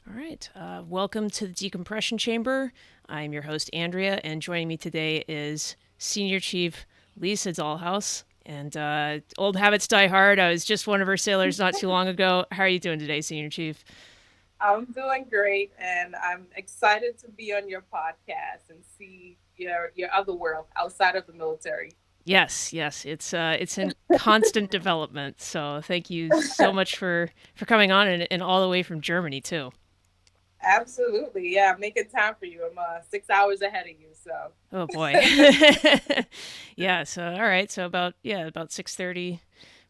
All right. Welcome to the Decompression Chamber. I'm your host, Andrea, and joining me today is Senior Chief Lisa Dalhouse. And old habits die hard. I was just one of her sailors not too long ago. How are you doing today, Senior Chief? I'm doing great, and I'm excited to be on your podcast and see your other world outside of the military. Yes, yes, it's in constant development. So thank you so much for coming on, and all the way from Germany too. Absolutely, yeah. I'm making time for you. I'm 6 hours ahead of you, so Oh boy. Yeah. So all right. So about 6:30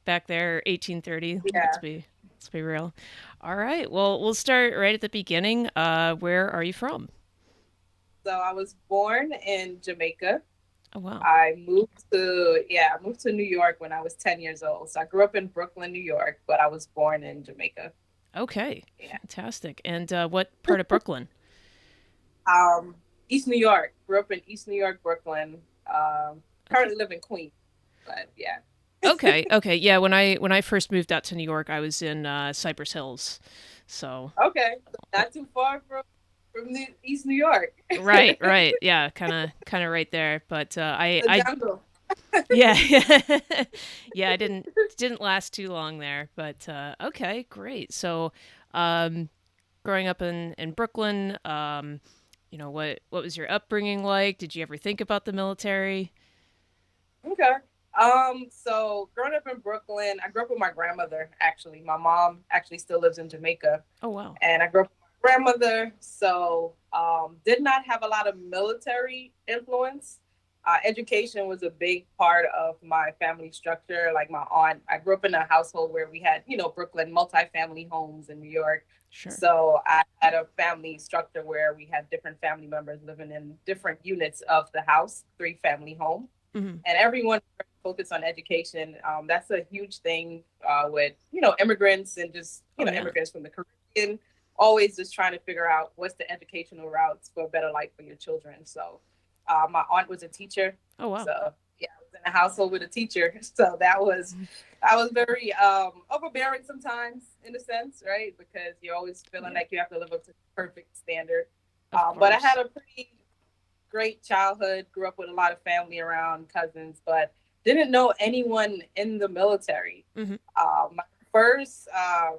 back there, 18:30. yeah. Let's be real. All right. Well, we'll start right at the beginning. Where are you from? So I was born in Jamaica. Oh wow. I moved to New York when I was 10 years old. So I grew up in Brooklyn, New York, but I was born in Jamaica. Okay. Yeah. Fantastic. And what part of Brooklyn? Um, East New York. Grew up in East New York, Brooklyn. Okay. Currently live in Queens, but yeah. Okay. Okay. Yeah. When I first moved out to New York, I was in Cypress Hills. So Okay, not too far from East New York. right. Right. Yeah. Kind of right there. But The jungle. yeah. Yeah. I didn't last too long there. But okay. Great. So um, growing up in Brooklyn, what was your upbringing like? Did you ever think about the military? Okay. So growing up in Brooklyn, I grew up with my grandmother. Actually, my mom actually still lives in Jamaica, Oh wow. and I grew up with my grandmother. So did not have a lot of military influence. Education was a big part of my family structure. Like my aunt, I grew up in a household where we had, Brooklyn multifamily homes in New York. Sure. So I had a family structure where we had different family members living in different units of the house, three family home, Hmm. and everyone focused on education. That's a huge thing with immigrants and just Oh yeah. immigrants from the Caribbean. Always just trying to figure out what's the educational routes for a better life for your children. So my aunt was a teacher, Oh wow. so yeah, I was in a household with a teacher. So I was very overbearing sometimes in a sense, right? Because you're always feeling Yeah. like you have to live up to the perfect standard. Of But I had course. a pretty great childhood, grew up with a lot of family around, cousins, but didn't know anyone in the military. Hmm. My first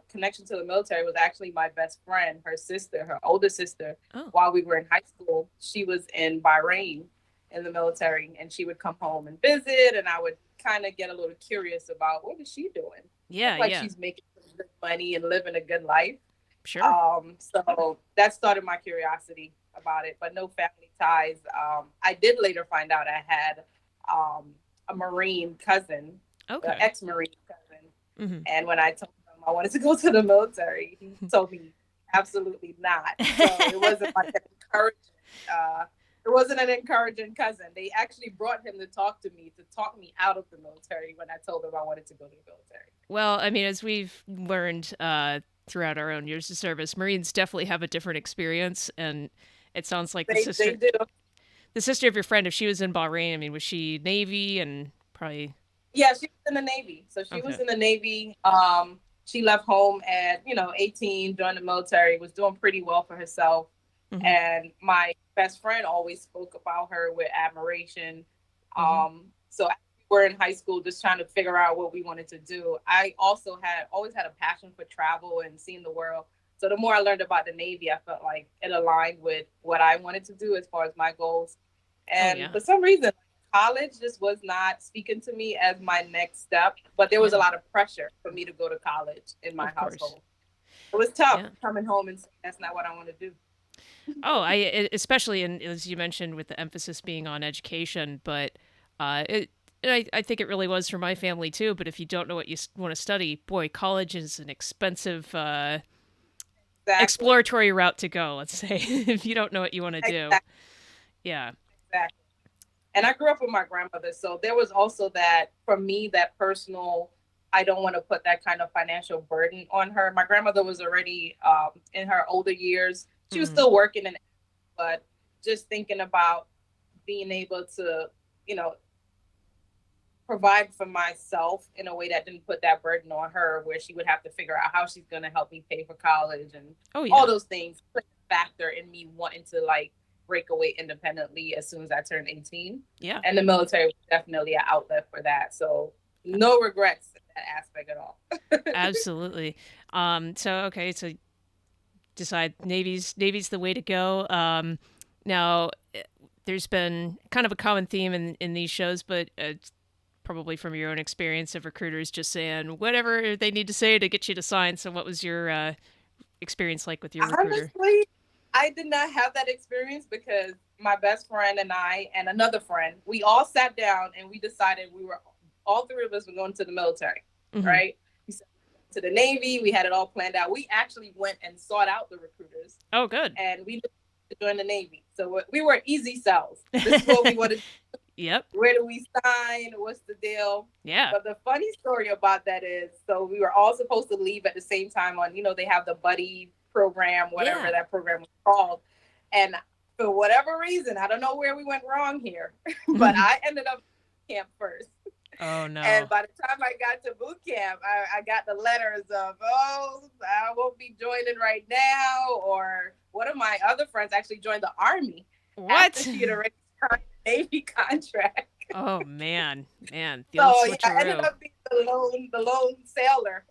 connection to the military was actually my best friend, her sister, her older sister. Oh. While we were in high school, she was in Bahrain in the military, and she would come home and visit, and I would kind of get a little curious about what is she doing. Yeah. Looked like Yeah. she's making some good money and living a good life. Sure. So that started my curiosity about it, but no family ties. I did later find out I had um, a Marine cousin, an Okay. ex-Marine cousin, Hmm. and when I told him I wanted to go to the military, he told me absolutely not. So it wasn't like an encouraging. Uh, it wasn't an encouraging cousin. They actually brought him to talk to me to talk me out of the military when I told them I wanted to go to the military. Well, I mean, as we've learned throughout our own years of service, Marines definitely have a different experience, and it sounds like They do. the sister of your friend, if she was in Bahrain, I mean, was she Navy and probably Yeah, she was in the Navy. So she was okay. in the Navy. She left home at 18, joined the military, was doing pretty well for herself. Hmm. And my best friend always spoke about her with admiration. Hmm. So as we were in high school, just trying to figure out what we wanted to do. I also had always had a passion for travel and seeing the world. So the more I learned about the Navy, I felt like it aligned with what I wanted to do as far as my goals. Oh And yeah. for some reason, college just was not speaking to me as my next step, but there was a Yeah. lot of pressure for me to go to college in my Of course. household. It was tough Yeah. coming home and saying that's not what I want to do. Oh, especially in as you mentioned with the emphasis being on education, but it and I think it really was for my family too. But if you don't know what you want to study, boy, college is an expensive Exactly. exploratory route to go. Let's say if you don't know what you want to do. Exactly. Yeah. Exactly. And I grew up with my grandmother, so there was also that for me that personal. I don't want to put that kind of financial burden on her. My grandmother was already in her older years. She was Mm, still working, but just thinking about being able to, you know, provide for myself in a way that didn't put that burden on her, where she would have to figure out how she's going to help me pay for college and Oh all yeah. those things played a factor in me wanting to like break away independently as soon as I turned 18. Yeah. And the military was definitely an outlet for that. So no regrets in that aspect at all. Absolutely. So okay, so decide Navy's the way to go. Now there's been kind of a common theme in these shows, but probably from your own experience of recruiters just saying whatever they need to say to get you to sign. So what was your experience like with your recruiter? Honestly, I did not have that experience because my best friend and I and another friend, we all sat down and we decided we were all three of us were going to the military, Mm-hmm. right? We said to the Navy, we had it all planned out. We actually went and sought out the recruiters Oh, good. and we to join the Navy. So we were easy sells. This is what we wanted. Yep. Where do we sign? What's the deal? Yeah. But the funny story about that is, so we were all supposed to leave at the same time on, they have the buddy program, whatever Yeah. that program was called. And for whatever reason, I don't know where we went wrong here, but I ended up camp first. Oh no. And by the time I got to boot camp, I got the letters of, oh, I won't be joining right now. Or one of my other friends actually joined the Army What? after she had already signed a Navy contract. Oh man, the So old yeah, I ended switcheroo. up being the lone sailor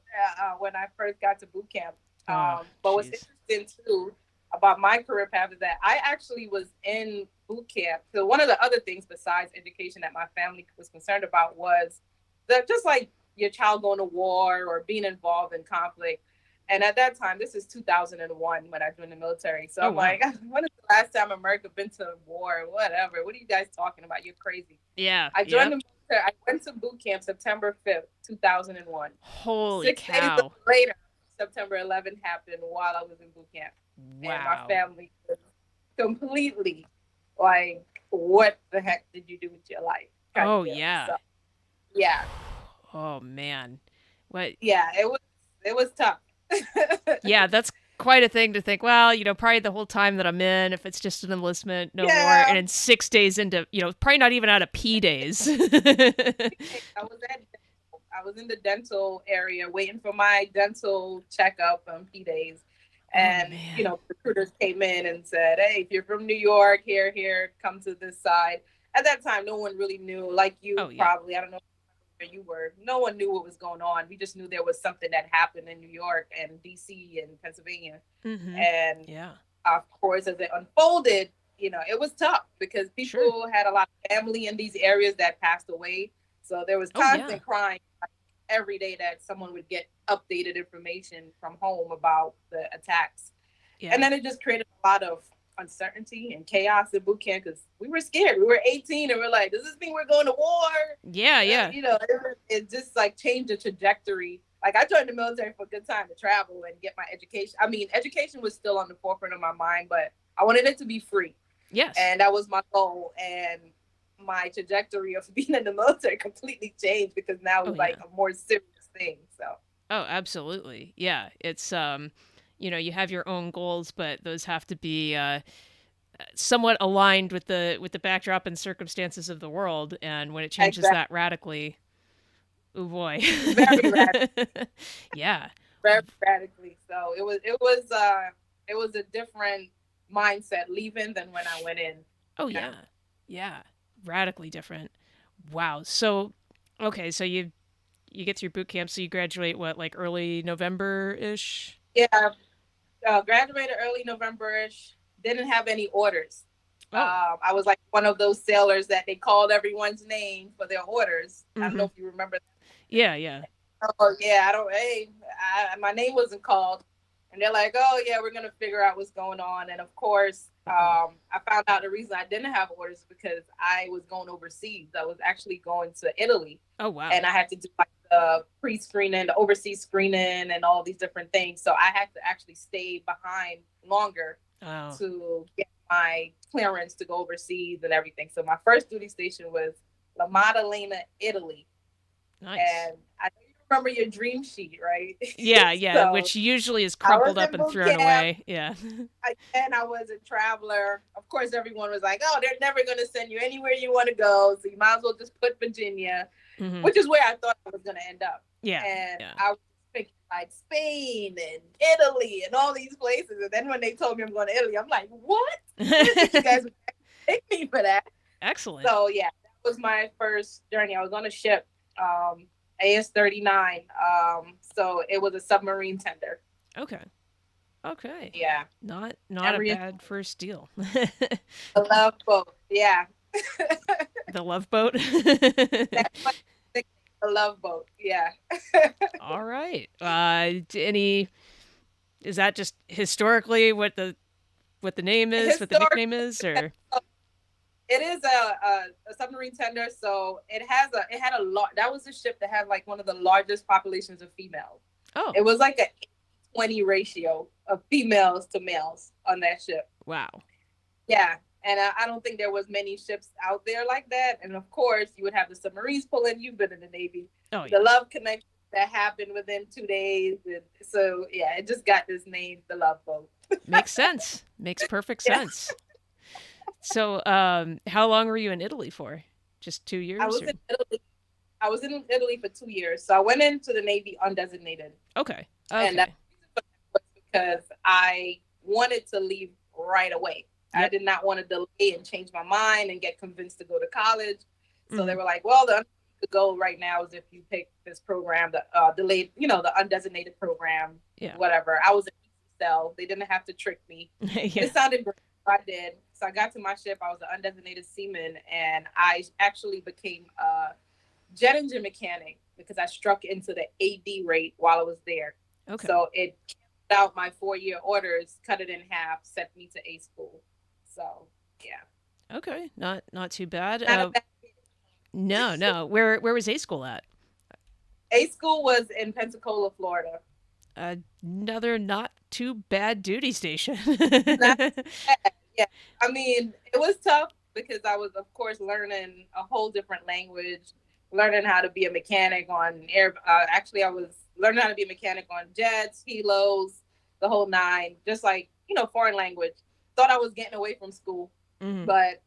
when I first got to boot camp. Oh, But what's jeez. interesting too about my career path is that I actually was in boot camp. So one of the other things besides education that my family was concerned about was that just like your child going to war or being involved in conflict. And at that time, this is 2001 when I joined the military. So Oh I'm wow. like, when is the last time America been to war? Whatever. What are you guys talking about? You're crazy. Yeah. I joined Yep. the military. I went to boot camp September 5th, 2001. Holy 6 days cow. later, September 11th happened while I was in boot camp. And my Wow. family was completely like, what the heck did you do with your life? Kind Oh of deal. yeah. So, yeah. Oh man. What? Yeah, it was tough. Yeah, that's quite a thing to think. Well, probably the whole time that I'm in, if it's just an enlistment, no more, and Yeah. then 6 days into, probably not even out of P days. I was at I was in the dental area waiting for my dental checkup on P days. Oh And, man. recruiters came in and said, hey, if you're from New York, here, come to this side. At that time, no one really knew, like you Oh yeah. probably, I don't know where you were, no one knew what was going on. We just knew there was something that happened in New York and DC and Pennsylvania. Mhm. And Yeah. of course, as it unfolded, it was tough because Sure. people had a lot of family in these areas that passed away. So there was Oh yeah. constant crying every day that someone would get updated information from home about the attacks. And Yeah. then it just created a lot of uncertainty and chaos in boot camp because we were scared. We were 18 and we're like, does this mean we're going to war? Yeah, yeah. It just like changed the trajectory. Like I joined the military for a good time to travel and get my education. I mean, education was still on the forefront of my mind, but I wanted it to be free. Yes. And that was my goal. And my trajectory of being in the military completely changed because now Oh it's yeah. like a more serious thing. So Oh, absolutely. Yeah. It's you have your own goals, but those have to be somewhat aligned with the backdrop and circumstances of the world, and when it changes exactly, that radically, oh boy. very Yeah. very radically. So it was a different mindset leaving than when I went in. Oh You know? yeah. Yeah. Radically different. Wow. So okay, so you get through boot camp, so you graduate what, like early November-ish? Yeah, graduated early November-ish. Didn't have any orders. Oh. I was like one of those sailors that they called everyone's name for their orders. I don't know Mhm. if you remember. Yeah, yeah. Oh yeah, I don't. Hey, my name wasn't called, and they're like, "Oh yeah, we're gonna figure out what's going on." And of course, I found out the reason I didn't have orders is because I was going overseas. I was actually going to Italy, Oh wow. and I had to do like the pre-screening, the overseas screening, and all these different things. So I had to actually stay behind longer Oh. to get my clearance to go overseas and everything. So my first duty station was La Maddalena, Italy. Nice. And I know you remember your dream sheet, right? Yeah, yeah, So which usually is I was crumpled up in and boot thrown camp. away. Yeah. Again, I was a traveler. Of course, everyone was like, "Oh, they're never going to send you anywhere you want to go, so you might as well just put Virginia." Hmm. which is where I thought I was going to end up. Yeah. And Yeah. I was thinking like Spain and Italy and all these places. And then when they told me I'm going to Italy, I'm like, what? I didn't think you guys would pick me for that. Excellent. So yeah, that was my first journey. I was on a ship, AS-39. So it was a submarine tender. Okay. Okay. Yeah, Not a every bad first deal. I love both. Yeah, The Love Boat. that's my nickname, the love boat. Yeah. All right. Any is that just historically what the name is, what the Historic. nickname is, or It is a submarine tender, so it had a lot. That was a ship that had like one of the largest populations of females. oh It was like a 20 ratio of females to males on that ship. wow. Yeah, and I don't think there was many ships out there like that. And of course, you would have the submarines pulling. You've been in the Navy. Oh The yeah. love connection that happened within 2 days, and so yeah, it just got this name, the Love Boat. Makes sense. Makes perfect Yeah, sense. So, how long were you in Italy for? Just two I years, was or in Italy. I was in Italy for 2 years, so I went into the Navy undesignated, okay, and that okay, was because I wanted to leave right away. I yep, did not want to delay and change my mind and get convinced to go to college. So they hmm, were like, "Well, the only way to go right now is if you pick this program, the delayed, the undesignated program, yeah, whatever." I was in cell. They didn't have to trick me. yeah, It sounded great. I did. So I got to my ship. I was an undesignated seaman, and I actually became a jet engine mechanic because I struck into the AD rate while I was there. okay, So it canceled out my 4 year orders, cut it in half, sent me to A school. So yeah, okay. Not too bad. not a bad. No, no. Where was A school at? A school was in Pensacola, Florida. Another not too bad duty station. Not bad. Yeah, I mean it was tough because I was, of course, learning a whole different language, learning how to be a mechanic on air. Actually, I was learning how to be a mechanic on jets, helos, the whole nine, just like foreign language. Thought I was getting away from school, Hmm. but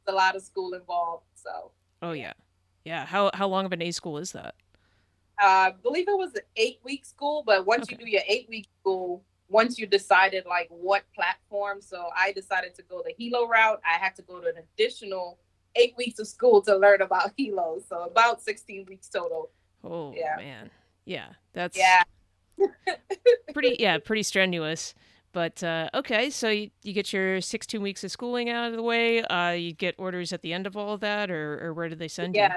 there's a lot of school involved. So Oh yeah. yeah, yeah. How long of an A school is that? I believe it was an 8 week school, but once you Okay. do your 8 week school, once you decided like what platform, so I decided to go the Hilo route. I had to go to an additional 8 weeks of school to learn about Hilo, so about 16 weeks total. Oh Yeah, man, yeah. That's yeah, pretty strenuous. But okay, so you get your 16 weeks of schooling out of the way. You get orders at the end of all of that, or where did they send you? yeah.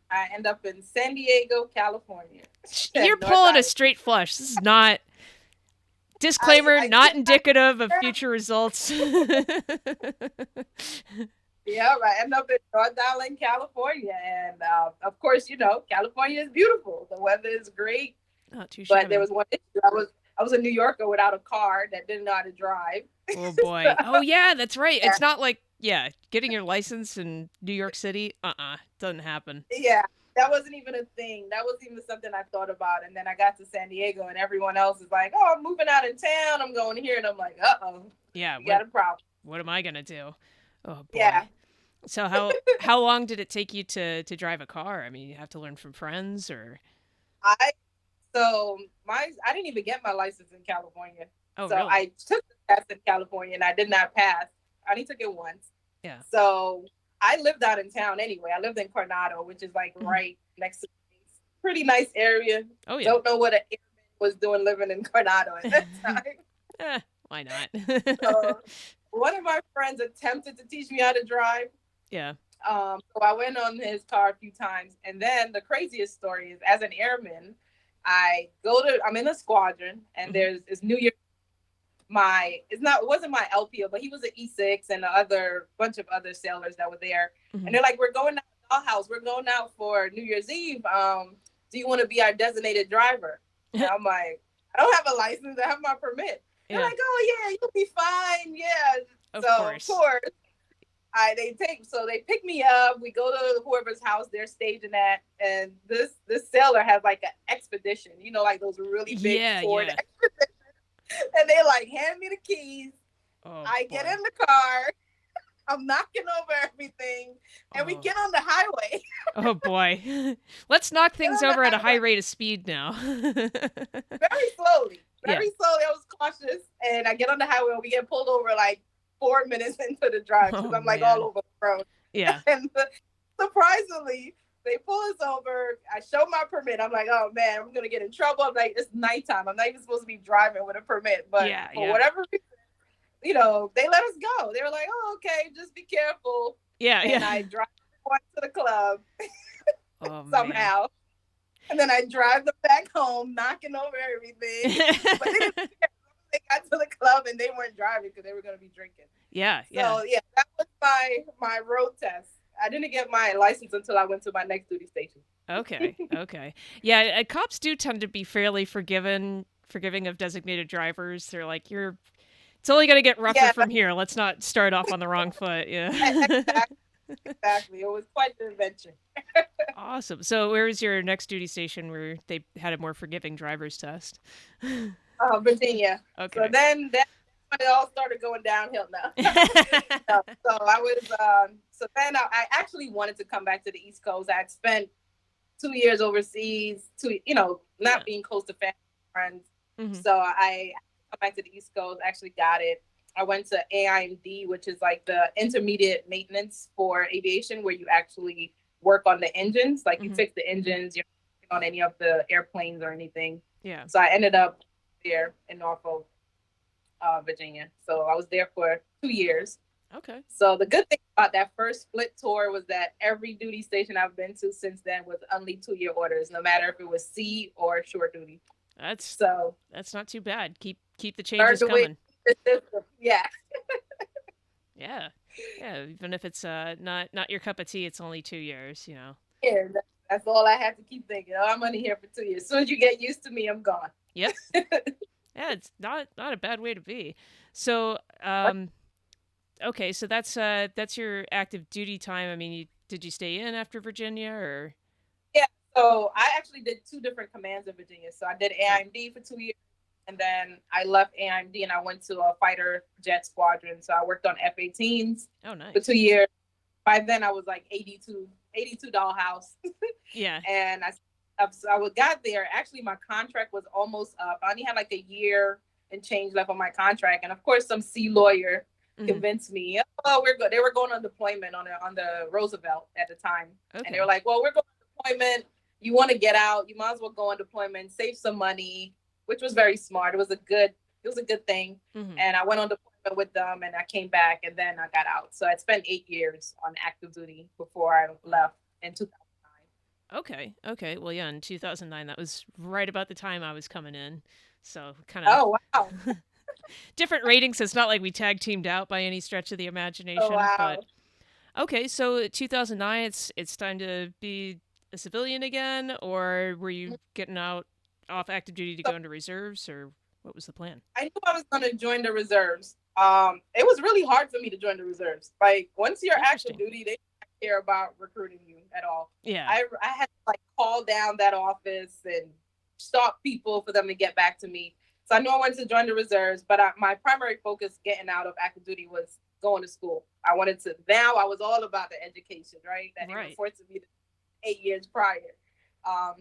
I end up in San Diego, California, You're at North pulling a Island. straight flush. This is not I disclaimer, I not did not indicative of prepare. future results. Yeah, I end up in North Island, California, and of course, California is beautiful. The weather is great. Not too But there shabby. was one issue. I was a New Yorker without a car that didn't know how to drive. Oh So, boy. Oh yeah, that's right. yeah, It's not like yeah, getting your license in New York City. Doesn't happen. yeah, that wasn't even a thing. That wasn't even something I thought about. And then I got to San Diego, and everyone else is like, "Oh, I'm moving out of town. I'm going here," and I'm like, "Uh-oh, Yeah. we got a problem." What am I gonna do? Oh boy. Yeah, So how long did it take you to drive a car? I mean, you have to learn from friends or I so my I didn't even get my license in California. oh So really? I took the test in California, and I did not pass. I only took it once. Yeah. So I lived out in town anyway. I lived in Coronado, which is like Mhm. right next to me. Pretty nice area. Oh yeah. Don't know what an airman was doing living in Coronado at that time. Eh, why not? So one of my friends attempted to teach me how to drive. Yeah. So I went on his car a few times. And then the craziest story is as an airman, I'm in a squadron, and Hmm. there's this New Year. It wasn't my LPO, but he was an E6 and a other bunch of other sailors that were there. Hmm. And they're like, "We're going out to Dalhouse. We're going out for New Year's Eve. Do you want to be our designated driver?" And I'm like, "I don't have a license. I have my permit." They're Yeah. like, "Oh yeah, you'll be fine. Yeah." Of So of course. course, they pick me up. We go to whoever's house they're staging at, and this sailor has like an expedition. Like those really big Yeah. Ford, Yeah. and they like hand me the keys. Oh I get boy. in the car. I'm knocking over everything, and we Oh. get on the highway. Oh boy. Let's knock Get things on the over at a high highway rate of speed now. very slowly, Yeah. very slowly. I was cautious, and I get on the highway, and we get pulled over like 4 minutes into the drive because Oh I'm like all man. over the road. Yeah. And surprisingly, they pull us over. I show my permit. I'm like, oh man, I'm gonna get in trouble. I'm like, it's nighttime. I'm not even supposed to be driving with a permit, but Yeah, for yeah. whatever reason, they let us go. They were like, oh, okay, just be careful. Yeah, And yeah. I drive everyone to the club Oh man. somehow. And then I drive them back home, knocking over everything. But they didn't care. They got to the club and they weren't driving because they were going to be drinking. Yeah, yeah. So yeah, that was my road test. I didn't get my license until I went to my next duty station. Okay. Okay. Yeah, cops do tend to be fairly forgiving of designated drivers. They're like, you're it's only going to get rougher Yeah, from here. Let's not start off on the wrong foot. Yeah. exactly, exactly. It was quite an adventure. Awesome. So, where was your next duty station where they had a more forgiving driver's test? Virginia. So Okay. then that's when it all started going downhill now. No, so I was so then I actually wanted to come back to the East Coast. I had spent 2 years overseas to Yeah. not being close to family and friends. Hmm. So I come back to the East Coast, actually got it. I went to AIMD, which is like the intermediate maintenance for aviation, where you actually work on the engines, like you Hmm. fix the engines, you're not on any of the airplanes or anything. Yeah. So I ended up there in Norfolk, Virginia. So I was there for 2 years. Okay. So the good thing about that first split tour was that every duty station I've been to since then was only 2 year orders, no matter if it was sea or shore duty. That's So that's not too bad. Keep the learned changes the way coming. the system. Yeah. Yeah. Yeah, even if it's not your cup of tea, it's only 2 years, Yeah, that's all I had to keep thinking. Oh, I'm only here for 2 years. As soon as you get used to me, I'm gone. Yep. Yeah, it's not a bad way to be. So, okay, so that's your active duty time. I mean, did you stay in after Virginia or Yeah. So I actually did two different commands in Virginia. So I did oh, AIMD for 2 years, and then I left AIMD and I went to a fighter jet squadron. So I worked on F-18s oh for nice. 2 years. By then I was like 82 dollhouse. Yeah. And I got there. Actually, my contract was almost up. I only had like a year and change left on my contract, and of course, some sea lawyer Hmm. convinced me, oh, we're good. They were going on deployment on the Roosevelt at the time, and they were Okay. like, well, we're going on deployment. You want to get out? You might as well go on deployment, save some money, which was very smart. It was a good thing, Hmm. and I went on deployment with them, and I came back, and then I got out. So I spent 8 years on active duty before I Wow. left in 2009. Okay. Okay. Well, yeah, in 2009, that was right about the time I was coming in. So, kind Oh wow! of different ratings. It's not like we tag teamed out by any stretch of the Oh imagination, but wow! okay, so 2009, it's time to be a civilian again, or were you getting out off active duty to So go into reserves, or what was the plan? I knew I was going to join the reserves. It was really hard for me to join the reserves. Like once you're active Interesting. duty, they don't care about recruiting you at all. Yeah. I had to like call down that office and stop people for them to get back to me. So I knew I wanted to join the reserves, but my primary focus getting out of active duty was going to school. I wanted to. Now I was all about the education, right? That they were Right. forcing me to 8 years prior.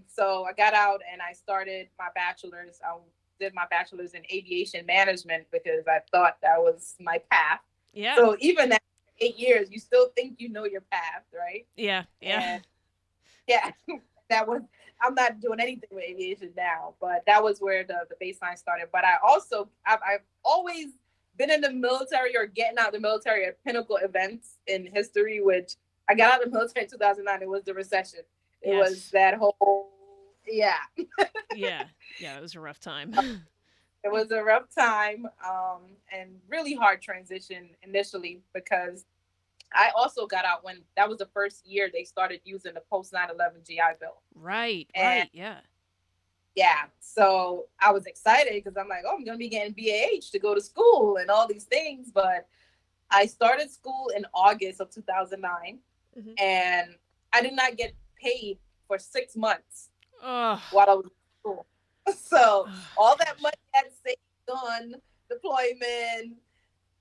So I got out and I started my bachelor's. I did my bachelor's in aviation management because I thought that was my path. Yeah. So even after 8 years, you still think you know your path, right? Yeah. Yeah. And yeah, that was. I'm not doing anything with aviation now, but that was where the baseline started. But I've always been in the military or getting out of the military at pinnacle events in history, which I got out of the military in 2009. It was the recession. It was Yes. that whole, yeah, Yeah. Yeah. It was a rough time. it was a rough time, and really hard transition initially because I also got out when that was the first year they started using the post 9/11 GI Bill. Right. And Right. Yeah. yeah, so I was excited because I'm like, oh, I'm going to be getting BAH to go to school and all these things. But I started school in August of 2009, Hmm. and I did not get paid for 6 months Oh. while I was in school. So Oh all that gosh. money I had saved on deployment,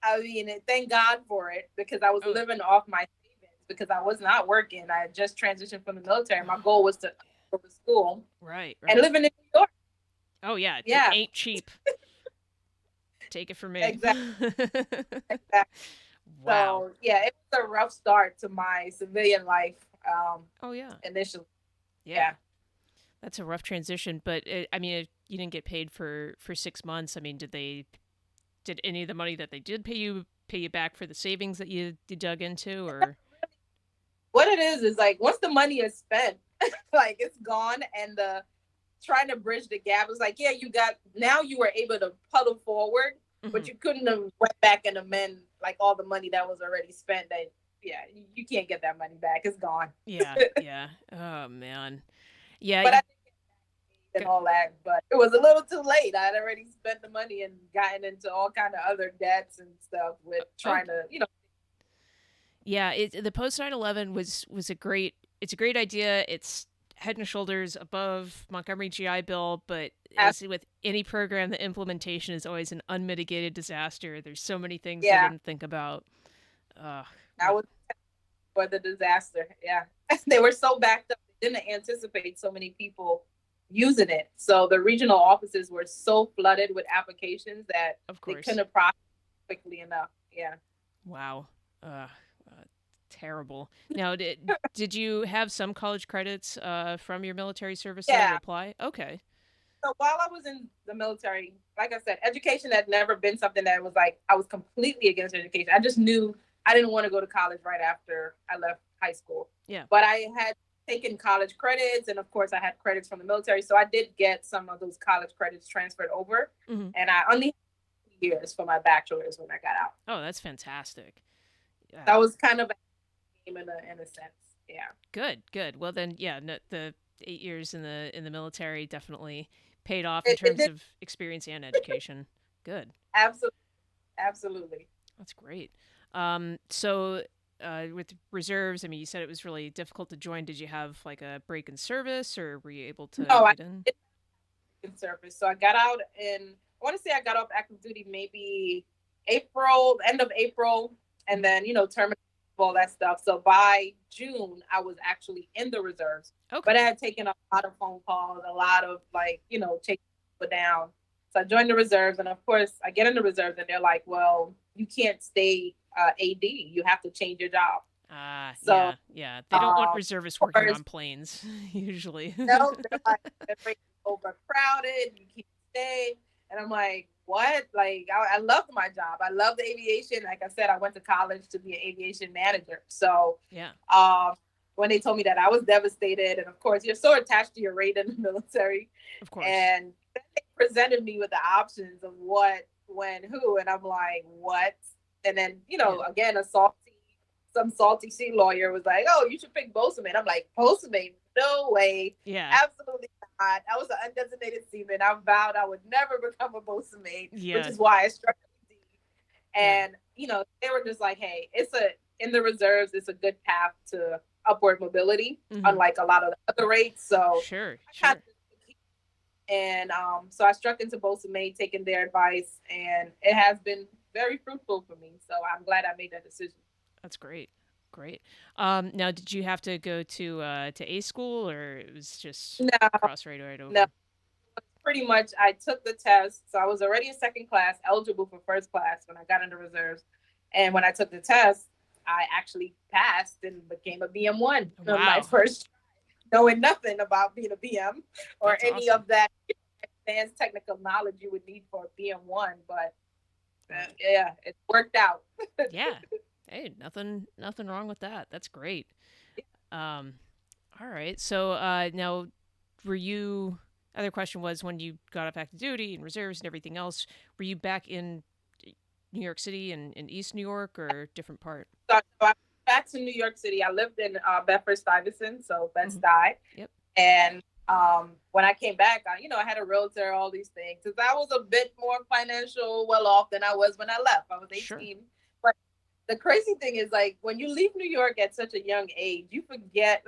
I mean, thank God for it because I was Oh, living off my savings because I was not working. I had just transitioned from the military. My goal was to go to school right, and right. living in New York. Oh yeah, it Yeah, ain't cheap. Take it from me. exactly. Exactly. Wow. So yeah, it was a rough start to my civilian life Oh yeah. initially. Yeah. Yeah. That's a rough transition, but I mean, you didn't get paid for 6 months. I mean, did any of the money that they did pay you back for the savings that you dug into, or? What it is like once the money is spent, like it's gone, and the trying to bridge the gap is like, yeah, you got now you were able to puddle forward, Hmm. but you couldn't have went back and amend like all the money that was already spent. That yeah, you can't get that money back. It's gone. Yeah, yeah. Oh man. Yeah. But I did get and all that, but it was a little too late. I had already spent the money and gotten into all kind of other debts and stuff with Oh trying to. yeah. The post 9/11 was a great. It's a great idea. It's head and shoulders above Montgomery GI Bill, but Ask, as with any program, the implementation is always an unmitigated disaster. There's so many things they yeah, didn't think about. Ugh, I what? was for the disaster. Yeah, they were so backed up. They didn't anticipate so many people using it. So the regional offices were so flooded with applications that Of they course. couldn't process quickly enough. Yeah. Wow. Uh, Terrible. Now, did you have some college credits from your military service though to Yeah. apply? Okay. So while I was in the military, like I said, education had never been something that was like I was completely against education. I just knew I didn't want to go to college right after I left high school. Yeah. But I had taken college credits, and of course I had credits from the military, so I did get some of those college credits transferred over, Hmm. and I only had 2 years for my bachelor's when I got out. Oh, that's fantastic. That Yeah. was kind of a game in a sense. Yeah. Good. Good. Well, then, yeah, no, the 8 years in the military definitely paid off in It terms did of experience and education. Good. absolutely, absolutely. That's great. So with reserves, I mean, you said it was really difficult to join. Did you have like a break in service, or were you able to No, I get in? did in service. So I got out in, I want to say I got off active duty maybe April, end of April, and Mhm. then, terminated all that stuff. So by June, I was actually in the reserves, but I Okay. had taken a lot of phone calls, a lot of like, chasing people down. So I joined the reserves. And of course, I get in the reserves and they're like, well, you can't stay AD. You have to change your job. So, Yeah, yeah. They don't want of reservists working course, on planes usually. no, they're like, the place is overcrowded. You can't stay. And I'm like, what? Like, I loved my job. I loved aviation. Like I said, I went to college to be an aviation manager. So, Yeah, um, when they told me that, I was devastated. And of course, you're so attached to your rate in the military. of course. And then they presented me with the options of what, when, who. And I'm like, what? And then, Yeah, again, some salty sea lawyer was like, oh, you should pick Bozeman. I'm like, Bozeman? No way. yeah, Absolutely not. I was an undesignated seaman. I vowed I would never become a Bozeman, which yeah, is why I struck with D. yeah. And, they were just like, hey, in the reserves, it's a good path to upward mobility, Hmm. unlike a lot of the other rates. So Sure, I kind sure. of and so I struck into Bosa taking their advice, and it has been very fruitful for me. So I'm glad I made that decision. That's great. Great. Now, did you have to go to A school, or it was just No, cross right no, over? pretty much I took the test. So I was already in second class, eligible for first class when I got into reserves. And when I took the test, I actually passed and became a BM1 on my Wow, first, knowing nothing about being a BM or that's any awesome. of that advanced technical knowledge you would need for a BM1. But That's yeah, it worked out. yeah. Hey, nothing wrong with that. That's great. Um, all right. So now, were you? Other question was when you got off active duty and reserves and everything else, were you back in New York City and in East New York or different part? So I went back to New York City. I lived in Bedford Stuyvesant, so Hmm. Bed-Stuy. Yep. And when I came back, I had a realtor, all these things. Because I was a bit more financial well off than I was when I left. I was Sure. 18. But the crazy thing is, like, when you leave New York at such a young age, you forget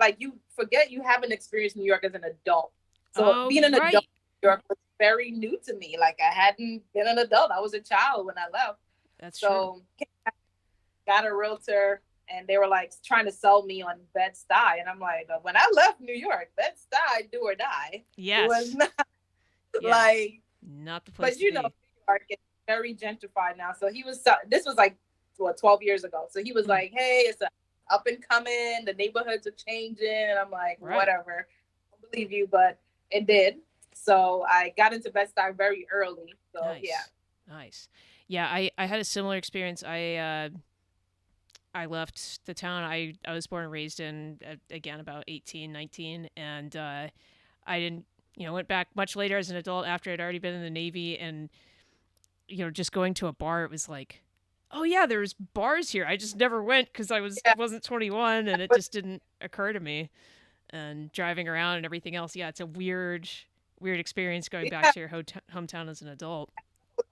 you haven't experienced New York as an adult. So Oh, being an adult right. in New York was very new to me. Like, I hadn't been an adult. I was a child when I left. That's true. So got a realtor, and they were like trying to sell me on Bed-Stuy, and I'm like, when I left New York, Bed-Stuy, do or die. It was Yes. not Yeah. like, Not the place but to you know, be. New York is very gentrified now. So he was, this was like what, 12 years ago. So he was Mhm. like, hey, it's a up and coming. The neighborhoods are changing, and I'm like, Right. whatever. I don't believe you, but it did. So I got into Bed-Stuy very early. So yeah, Nice. Nice. Yeah, I had a similar experience. I left the town I was born and raised in, again about 18, 19, and I didn't, went back much later as an adult after I'd already been in the Navy, and just going to a bar, it was like, oh yeah, there's bars here. I just never went because yeah, wasn't 21, and it but just didn't occur to me. And driving around and everything else, yeah, it's a weird experience going back yeah, to your hometown as an adult.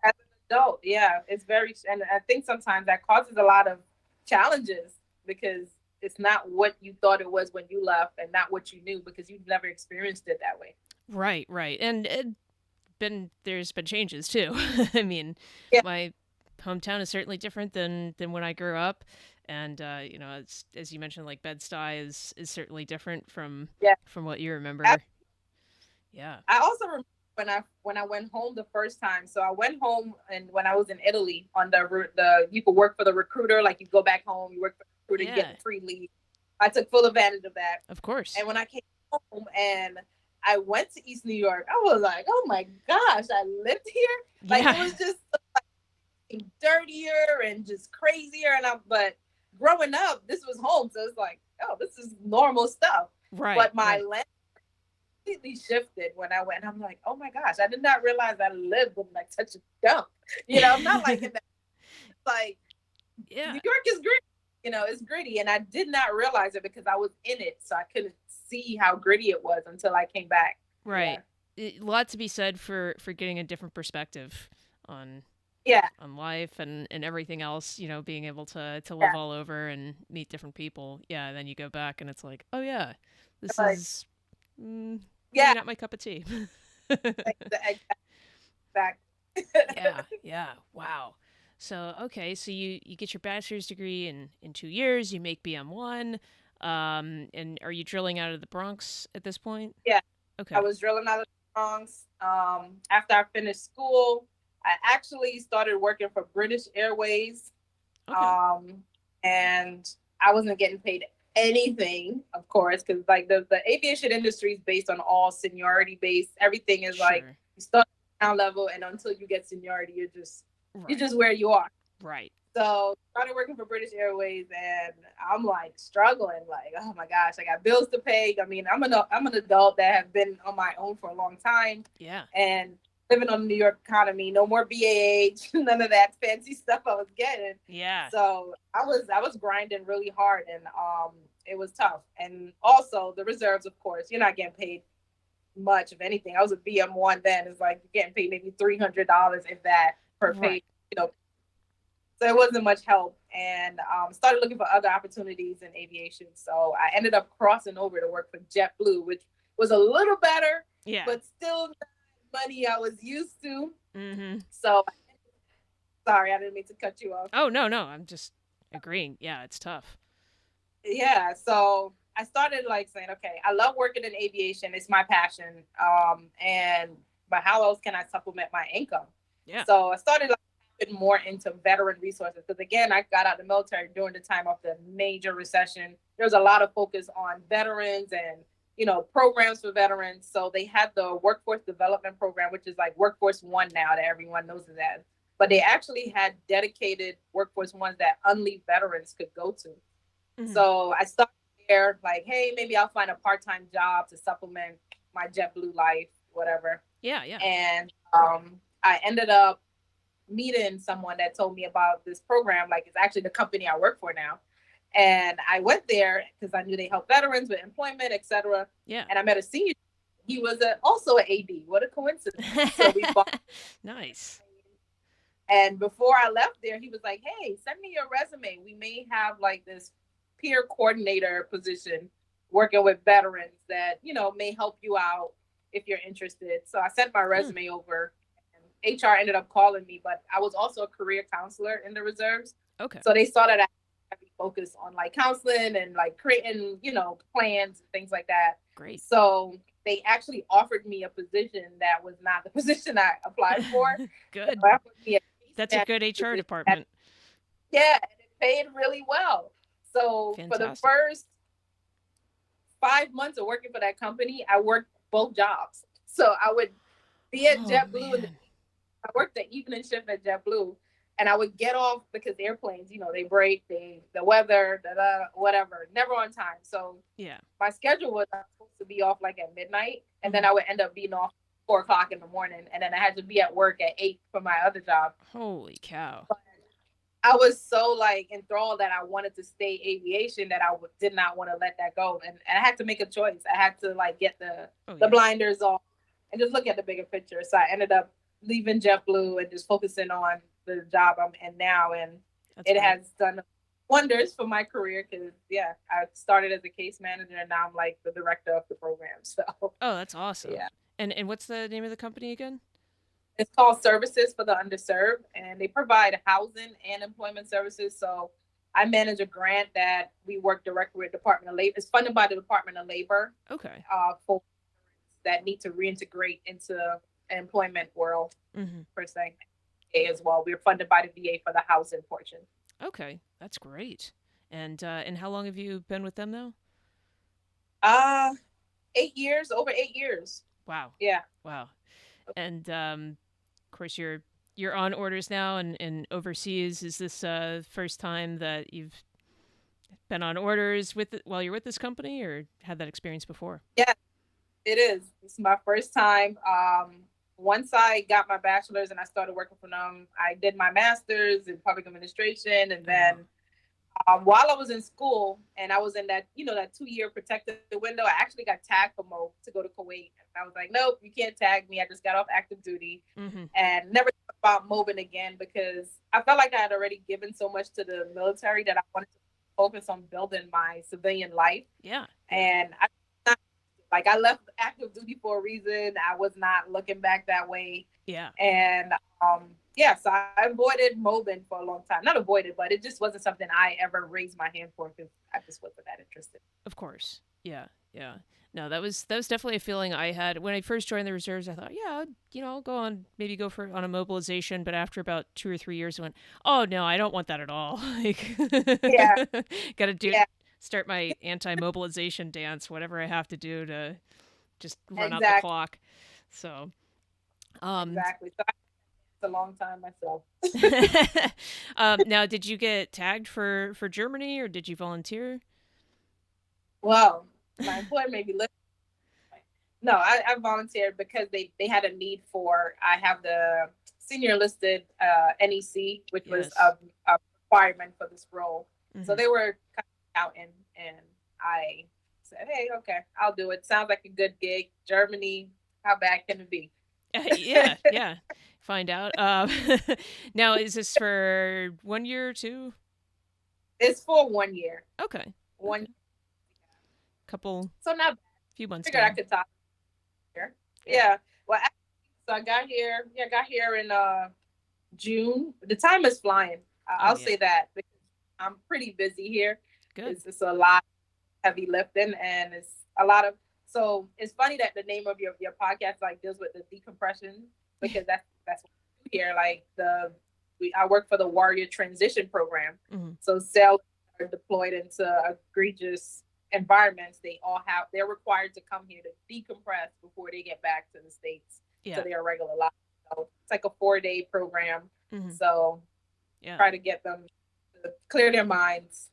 as an adult, yeah, it's very, and I think sometimes that causes a lot of challenges because it's not what you thought it was when you left, and not what you knew because you've never experienced it that way. Right, right, and there's been changes too. I mean, Yeah, my hometown is certainly different than when I grew up, and as you mentioned, like Bed-Stuy is certainly different yeah. from what you I, remember. Yeah. I also remember when I went home the first time. So I went home, and when I was in Italy on the you could work for the recruiter, like you go back home, you work for the recruiter, you get Yeah. the free leave. I took full advantage of that. Of course. And when I came home and I went to East New York, I was like, oh my gosh, I lived here. Like Yeah. it was just dirtier and just crazier. But growing up, this was home, so it's like, oh, this is normal stuff. Right. But my Right. land completely shifted when I went. I'm like, oh my gosh, I did not realize I lived in like such a dump. Not like in that, like Yeah. New York is gritty. It's gritty, and I did not realize it because I was in it, so I couldn't see how gritty it was until I came back. Yeah, Right. A lot to be said for getting a different perspective on yeah, life and everything else, being able to yeah. live all over and meet different people. Yeah, then you go back and it's like, oh yeah, this Like, is maybe yeah, not my cup of tea. like the exact. Yeah, yeah. Wow. So, okay, so you get your bachelor's degree in 2 years, you make BM1. And are you drilling out of the Bronx at this point? Yeah, I Okay. was drilling out of the Bronx. After I finished school, I actually started working for British Airways, Okay. um, and I wasn't getting paid anything, of course, because like the aviation industry is based on all seniority based. Everything is like Sure. you start at ground level, and until you get seniority, you're Right. just where you are. Right. So started working for British Airways, and I'm like struggling, like, oh my gosh, I got bills to pay. I mean, I'm an adult that have been on my own for a long time, Yeah. and living on the New York economy, no more BAH, none of that fancy stuff I was getting. Yeah. So I was grinding really hard, and it was tough. And also the reserves, of course, you're not getting paid much of anything. I was a BM1 then. It's like you're getting paid maybe $300 if that per Right. pay, you know, so it wasn't much help, and started looking for other opportunities in aviation. So I ended up crossing over to work for JetBlue, which was a little better, Yeah. but still not money I was used to. Mm-hmm. So sorry, I didn't mean to cut you off. Oh no, no, I'm just agreeing. Yeah, it's tough. Yeah, so I started like saying, okay, I love working in aviation. It's my passion. And but how else can I supplement my income? Yeah. So I started like tapping more into veteran resources because again, I got out of the military during the time of the major recession. There was a lot of focus on veterans and programs for veterans. So they had the workforce development program, which is like Workforce One now that everyone knows it as. But they actually had dedicated Workforce Ones that unleashed veterans could go to. Mm-hmm. So I started there, like, hey, maybe I'll find a part-time job to supplement my JetBlue life, whatever. Yeah. Yeah. And I ended up meeting someone that told me about this program. Like, it's actually the company I work for now. And I went there because I knew they help veterans with employment, etc. Yeah. And I met a senior. He was also an AD. What a coincidence! So we bought. Nice. And before I left there, he was like, hey, send me your resume. We may have like this peer coordinator position working with veterans that, may help you out if you're interested. So I sent my Hmm. resume over. And HR ended up calling me, but I was also a career counselor in the reserves. Okay. So they saw that I had to focus on like counseling and like creating, plans and things like that. Great. So they actually offered me a position that was not the position I applied for. So Good. they offered me a case That's a manager good HR position that, department. yeah, and it paid really well. So for the Fantastic. first 5 months of working for that company, I worked both jobs. So I would be at Oh JetBlue in the man. I worked the evening shift at JetBlue, and I would get off because airplanes, they break, the weather, whatever, never on time. So Yeah. my schedule was I was supposed to be off like at midnight, and then Mhm. I would end up being off 4 o'clock in the morning, and then I had to be at work at 8 for my other job. Holy cow. But I was so like enthralled that I wanted to stay aviation that did not want to let that go, and I had to make a choice. I had to like get Oh the yeah. blinders off and just look at the bigger picture. So I ended up leaving JetBlue and just focusing on the job I'm in now, and That's it great. has done wonders for my career because I started as a case manager and now I'm like the director of the program. So Oh, that's awesome. yeah, And what's the name of the company again? it's called Services for the Underserved, and they provide housing and employment services. So I manage a grant that we work directly with Department of Labor. It's funded by the Department of Labor Okay. for that need to reintegrate into the employment world Mhm. per se. As well, we're funded by the VA for the housing portion. Okay. That's great. And how long have you been with them now? Uh 8 years, over 8 years. Wow. Yeah. Wow. And of course you're on orders now and overseas. Is this first time that you've been on orders while you're with this company, or had that experience before? Yeah, it is. It's my first time. Once I got my bachelor's and I started working for them, I did my master's in public administration, and Oh wow. then while I was in school and I was in that 2 year protected window, I actually got tagged for Mo to go to Kuwait. And I was like, nope, you can't tag me. I just got off active duty Mhm. and never thought about moving again because I felt like I had already given so much to the military that I wanted to focus on building my civilian life. Yeah. Yeah. And like I left active duty for a reason. I was not looking back that way. Yeah. And yeah, so I avoided mobbing for a long time. Not avoided, but it just wasn't something I ever raised my hand for because I just wasn't that interested. Of course. Yeah. Yeah. No, that was definitely a feeling I had when I first joined the reserves. I thought, yeah, I'll go on maybe go for on a mobilization, but after about 2 or 3 years, I went, oh no, I don't want that at all. Like, Yeah, got to do yeah, start my anti-mobilization dance, whatever I have to do to just run out the exactly, clock. So, um, exactly. So it's a long time myself. now did you get tagged for Germany or did you volunteer? Well, my employer made me listening. No, I volunteered because they had a need for. I have the senior listed NEC, which was Yes. a requirement for this role. So Hmm. they were kind of out, and I said, hey, okay, I'll do it. Sounds like a good gig. Germany, how bad can it be? Yeah, yeah. Find out. Now, is this for 1 year or two? It's for 1 year. Okay, One, okay. Couple, so not bad. few months Figured I time. could talk here. Yeah. Yeah. Well, so I got here. Yeah, I got here in June. The time is flying. Oh I'll yeah. say that because I'm pretty busy here. Good. It's a lot of heavy lifting and it's a lot of. So it's funny that the name of your podcast like deals with the decompression because that's what we do here. Like I work for the Warrior Transition Program. Hmm. So sailors are deployed into egregious environments. They're required to come here to decompress before they get back to the States to Yeah. their regular life. So it's like a 4 day program. Hmm. So Yeah. try to get them to clear their minds.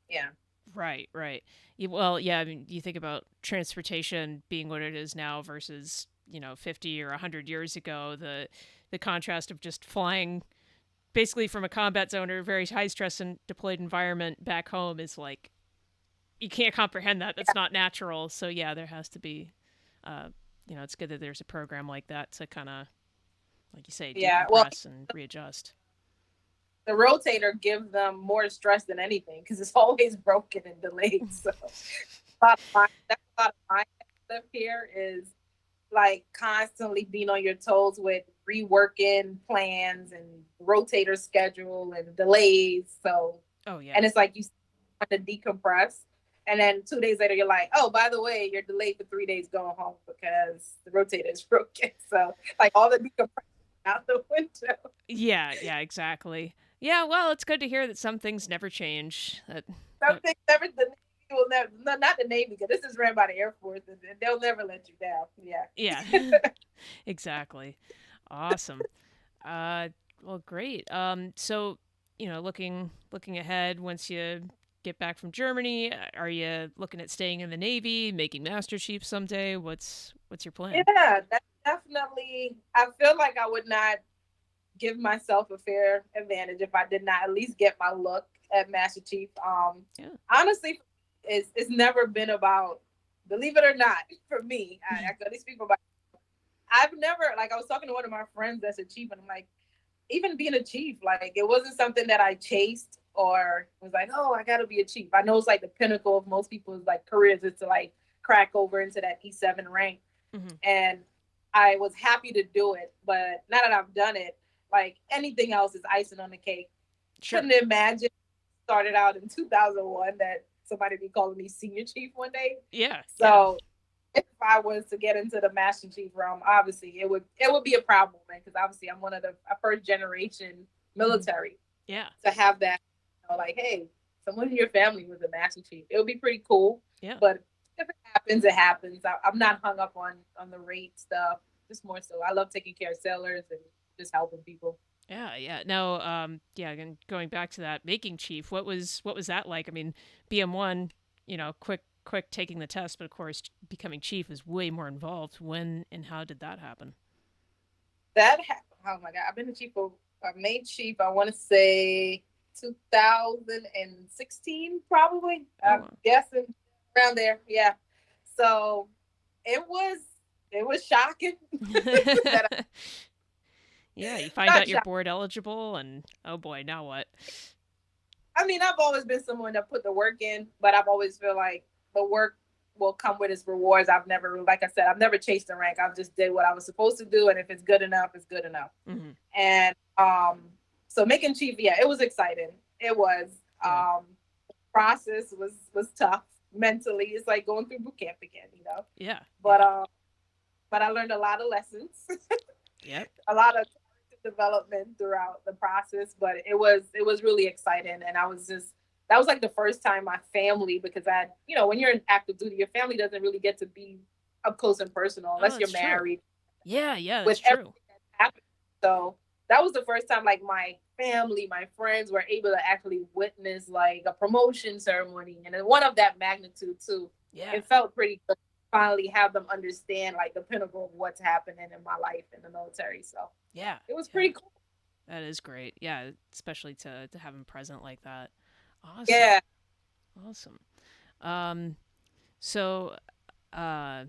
Yeah. Right. Right. Well, yeah. I mean, you think about transportation being what it is now versus 50 or 100 years ago. The contrast of just flying basically from a combat zone or a very high stress and deployed environment back home is like you can't comprehend that. That's not natural. So yeah, there has to be, uh, it's good that there's a program like that to kind of, like you say, Yeah. Well, decompress and readjust. the rotator gives them more stress than anything because it's always broken and delayed. So that's a lot of my life here is like constantly being on your toes with reworking plans and rotator schedule and delays. So, Oh yeah. and it's like you want to decompress. And then 2 days later, you're like, oh, by the way, you're delayed for 3 days going home because the rotator is broken. So, like, all the decompression out the window. Yeah, yeah, exactly. Yeah, well, it's good to hear that some things never change. Some That things never, the Navy will never, no, not the Navy, because this is ran by the Air Force, and they'll never let you down. Yeah. yeah. Exactly. Awesome. Uh well, great. So, looking ahead once you get back from Germany, are you looking at staying in the Navy, making Master Chief someday? What's your plan? Yeah, that's definitely, I feel like I would not give myself a fair advantage if I did not at least get my look at Master Chief. Yeah. Honestly, it's never been about, believe it or not, for me. I can only speak for my. I've never, like, I was talking to one of my friends that's a chief, and I'm like, even being a chief, like, it wasn't something that I chased or was like, oh, I gotta be a chief. I know it's like the pinnacle of most people's like careers is to like crack over into that E7 rank, Hmm. and I was happy to do it. But now that I've done it, like anything else is icing on the cake. Sure. Couldn't imagine started out in 2001 that somebody be calling me senior chief one day. Yeah, yeah. So if I was to get into the master chief realm, obviously it would be a proud moment because obviously I'm one of the first generation Hmm. military Yeah. to have that. Like, hey, someone in your family was a master chief. It would be pretty cool. Yeah. But if it happens, it happens. I'm not hung up on the rate stuff. Just more so, I love taking care of sailors and just helping people. Yeah, yeah. Now, yeah, again, going back to that making chief, what was that like? I mean, BM1, quick taking the test, but of course, becoming chief is way more involved. When and how did that happen? Oh my god, I've been a chief of made chief. I want to say 2016, probably. Oh, I'm wow. guessing around there. Yeah. So it was it was shocking that Yeah, you I'm find not out you're shocked. board eligible, and oh boy, now what? I mean, I've always been someone that put the work in, but I've always feel like the work will come with its rewards. I've never, like I said, I've never chased the rank. I've just did what I was supposed to do, and if it's good enough, it's good enough. Hmm. And so making chief, yeah, it was exciting. It was. Yeah, Process was tough mentally. It's like going through boot camp again, you know. yeah, But yeah. but I learned a lot of lessons, Yep. a lot of development throughout the process. But it was really exciting, and I was just that was like the first time my family, because when you're in active duty, your family doesn't really get to be up close and personal Oh, unless you're that's true. married Yeah, yeah, that's with true. everything that's happening. So that was the first time like my family, my friends were able to actually witness like a promotion ceremony and then one of that magnitude too. Yeah, It felt pretty good to finally have them understand like the pinnacle of what's happening in my life in the military. So yeah, it was yeah. pretty cool. That is great. Yeah, especially to have him present like that. Awesome, Yeah. awesome. Um, so, uh,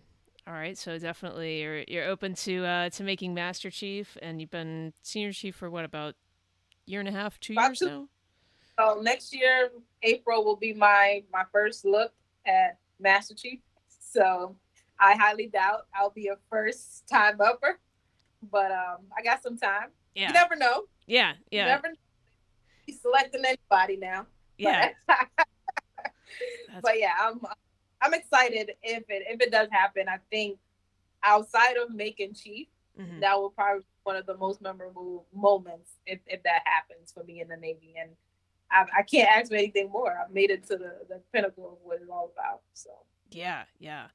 all right. So definitely, you're open to making Master Chief, and you've been Senior Chief for what, about year and a half, two About years two. now? So next year, April will be my first look at Master Chief. So I highly doubt I'll be a first time upper, but I got some time. You Yeah, never know. yeah, You yeah, never know. He's selecting anybody now. But yeah. That's but yeah, I'm excited if it does happen. I think outside of making chief, hmm that will probably be one of the most memorable moments if that happens for me in the Navy. And I can't ask for anything more. I've made it to the pinnacle of what it's all about. So yeah, yeah.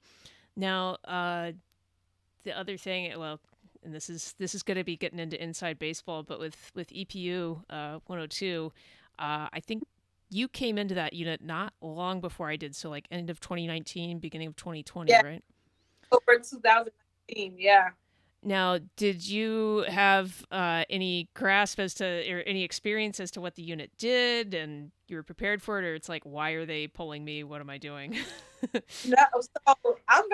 Now, the other thing, well, and this is going to be getting into inside baseball, but with EPU 102, I think you came into that unit not long before I did, so like end of 2019, beginning of 2020, yeah, right? over 2019. Yeah. Now, did you have any grasp as to or any experience as to what the unit did, and you were prepared for it, or it's like, why are they pulling me? What am I doing? No, so I've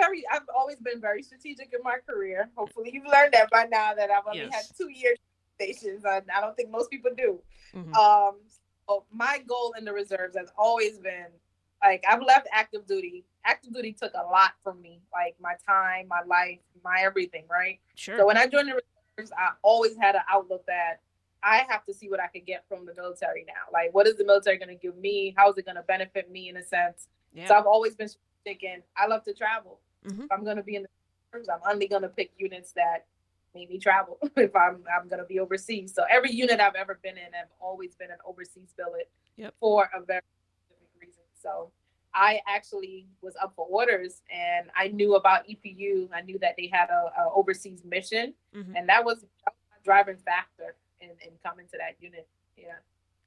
always been very strategic in my career. Hopefully you've learned that by now that I've only had Yes. 2 years stations. I don't think most people do. Hmm. Um, so my goal in the reserves has always been Like I've left active duty. Active duty took a lot from me, like my time, my life, my everything, right? So Sure. when I joined the reserves, I always had an outlook that I have to see what I can get from the military now. Like, what is the military going to give me? How is it going to benefit me in a sense? So Yeah. I've always been thinking, I love to travel. Hmm. If I'm going to be in the reserves, I'm only going to pick units that make me travel. If I'm going to be overseas, so every unit I've ever been in, I've always been an overseas billet Yep. for a very specific reason. So I actually was up for orders, and I knew about EPU. I knew that they had a overseas mission, Hmm. and that was my driving factor in coming to that unit. Yeah.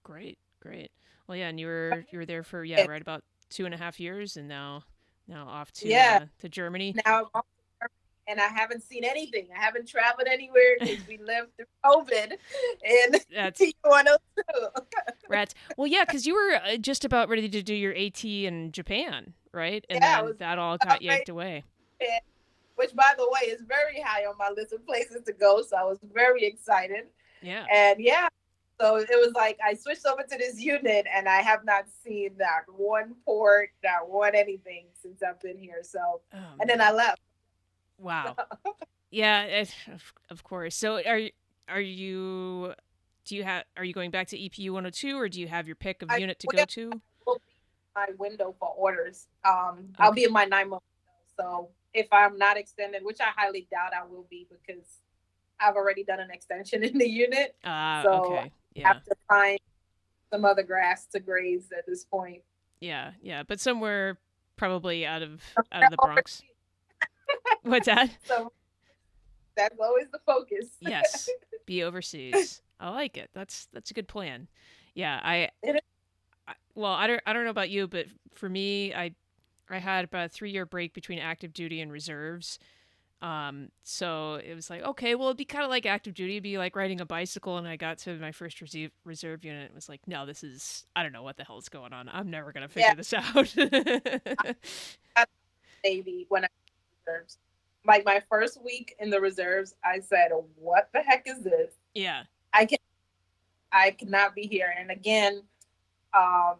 Great. Great. Well, yeah, and you were there for, yeah, Yeah. right about 2.5 years, and now off Yeah. to Germany. Now I'm off to Germany, and I haven't seen anything. I haven't traveled anywhere because we lived through COVID in That's 102. rats. Well, yeah, because you were just about ready to do your AT in Japan, right? And Yeah, I then was that all got right yanked away. there, which, by the way, is very high on my list of places to go. So I was very excited. Yeah. And yeah, so it was like I switched over to this unit, and I have not seen that one port, that one anything since I've been here. So, Oh and then I man. left. Wow. Yeah, of course. So are you do you have are you going back to EPU 102, or do you have your pick of I unit to will go to? be my window for orders. I'll Okay. be in my 9 month window. So if I'm not extended, which I highly doubt I will be because I've already done an extension in the unit. So Okay. I Yeah. have to find some other grass to graze at this point. Yeah, yeah, but somewhere probably out of the Bronx. What's that? So that's always the focus. Yes. Be overseas. I like it. That's a good plan. Yeah, well, I don't know about you, but for me, I had about a 3 year break between active duty and reserves. So it was like, okay, well, it'd be kind of like active duty. It'd be like riding a bicycle. And I got to my first reserve unit. It was like, no, I don't know what the hell is going on. I'm never going to Yeah, figure this out. I Navy when I was in reserves. Like my first week in the reserves, I said, "What the heck is this? Yeah. I can I cannot be here." And again, um,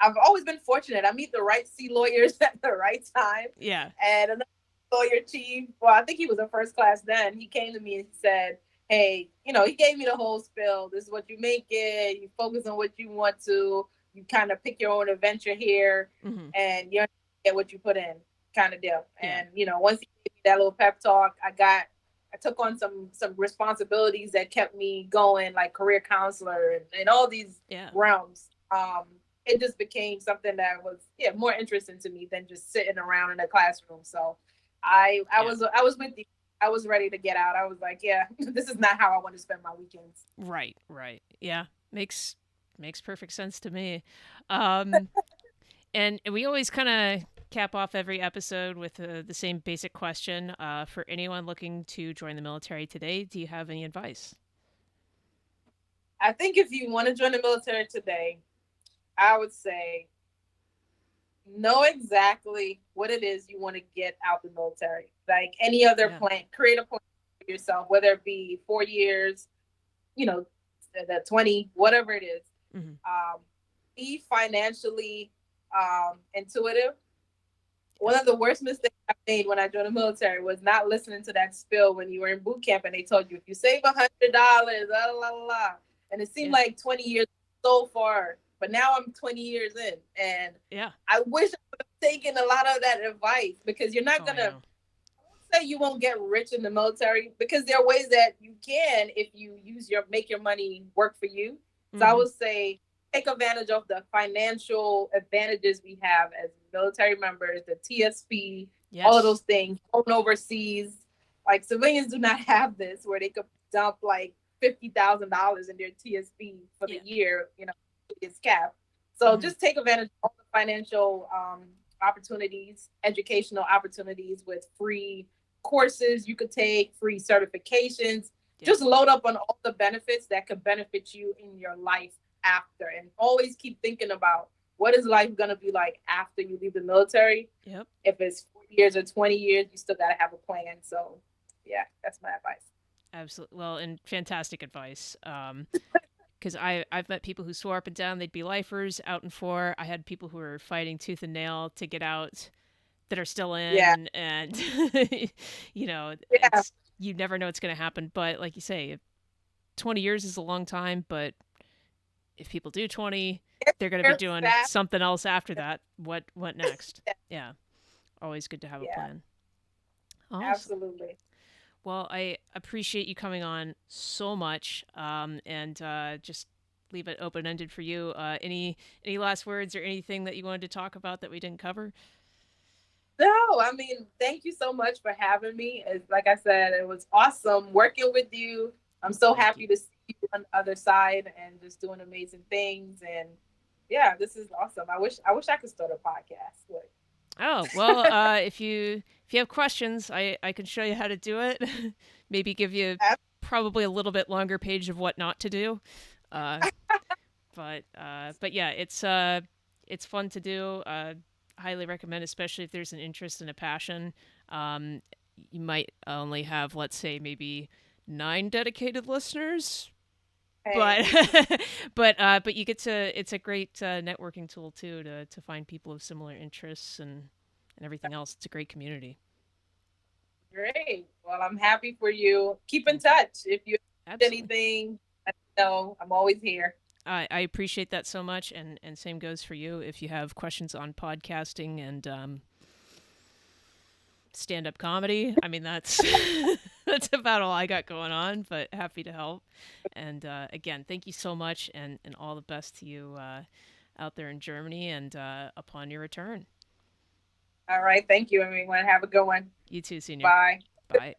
I've always been fortunate. I meet the right sea lawyers at the right time. Yeah. And another lawyer chief, well, I think he was a first class then. He came to me and said, "Hey, he gave me the whole spill. This is what you make it. You focus on what you want to. You kind of pick your own adventure here, Hmm. and you get what you put in, kind of deal." Yeah. And once he gave me that little pep talk, I took on some responsibilities that kept me going, like career counselor and all these Yeah. realms. It just became something that was more interesting to me than just sitting around in a classroom. So Yeah. I was with you. I was ready to get out. I was like, yeah, this is not how I want to spend my weekends. Right. Right. Yeah. Makes perfect sense to me. Um, and we always kind of cap off every episode with the same basic question. For anyone looking to join the military today, do you have any advice? I think if you want to join the military today, I would say know exactly what it is you want to get out the military. Like any other Yeah. plan, create a plan for yourself, whether it be 4 years, you know, the 20, whatever it is. Hmm. Um, be financially intuitive. One Yep. of the worst mistakes I made when I joined the military was not listening to that spill when you were in boot camp and they told you if you save $100, la la la la, and it seemed Yeah. like 20 years so far, but now I'm 20 years in, and Yeah. I wish I would have taken a lot of that advice because you're not Oh, I gonna know. say you won't get rich in the military because there are ways that you can if you make your money work for you. So I Hmm. would say take advantage of the financial advantages we have as military members, the TSP, all of those Yes. things, going overseas. Like civilians do not have this where they could dump like $50,000 in their TSP for the Yeah. year, it's capped. So Hmm. just take advantage of all the financial opportunities, educational opportunities with free courses you could take, free certifications. Yep. Just load up on all the benefits that could benefit you in your life after. And always keep thinking about what is life going to be like after you leave the military. Yep. If it's 4 years or 20 years, you still got to have a plan. So, yeah, that's my advice. Absolutely. Well, and fantastic advice. because I've met people who swore up and down they'd be lifers out in four. I had people who were fighting tooth and nail to get out that are still Yeah. in, and Yeah. it's you never know what's going to happen. But like you say, 20 years is a long time, but if people do 20, they're going to be They're doing fast. something else after that. What next? Yeah, always good to have a Yeah, plan. Awesome. absolutely. Well, I appreciate you coming on so much, and just leave it open ended for you. Any last words or anything that you wanted to talk about that we didn't cover? No, I mean, thank you so much for having me. It's, like I said, it was awesome working with you. I'm so Thank you. happy to see you on the other side and just doing amazing things. And yeah, this is awesome. I wish I could start a podcast. Oh well, if you have questions, I can show you how to do it. Maybe give you probably a little bit longer page of what not to do. Uh, but yeah, it's fun to do. Highly recommend, especially if there's an interest and a passion. Um, you might only have, let's say, maybe 9 dedicated listeners, Hey, but but you get to. It's a great networking tool too to find people of similar interests and everything else. It's a great community. great. Well, I'm happy for you. Keep in Thank you. touch. If you need Absolutely. anything, let me know. I'm always here. I appreciate that so much, and same goes for you. If you have questions on podcasting and stand up comedy, I mean that's that's about all I got going on. But happy to help. And again, thank you so much, and all the best to you out there in Germany and upon your return. All right. Thank you, everyone. Have a good one. You too, Senior. Bye. Bye.